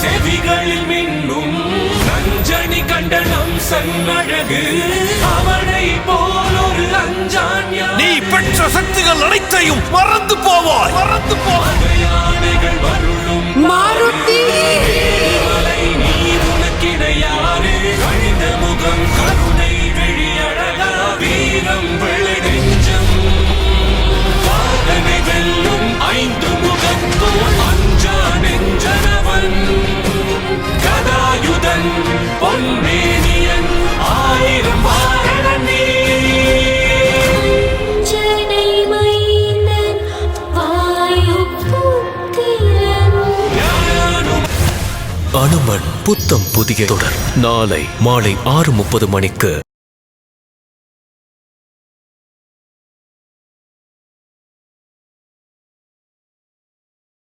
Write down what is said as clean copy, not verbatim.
செவிகளில் மின்னும் நஞ்சணி கண்டனம் சன்னழகு அவனை போல் ஒரு அஞ்சான் நீ பெற்ற சக்திகள் அனைத்தையும் மறந்து போவாய். யானைகள் வருளும் மாருதி நீ உனக்கிடையாறு கழிந்த முகம் கருணை வெளியழகா வீரம் விளைநெஞ்சம் வாதனை வெல்லும் 5 முகத்தோ அஞ்சா நெஞ்சனவன் கதாயுதன் பொன்னேனியன் 1000 வாரணன் நீ ஜனை மைந்தன் வாயு புத்திரன் அனுமன் புத்தம் புதிய தொடர் நாளை மாலை 6:30 மணிக்கு.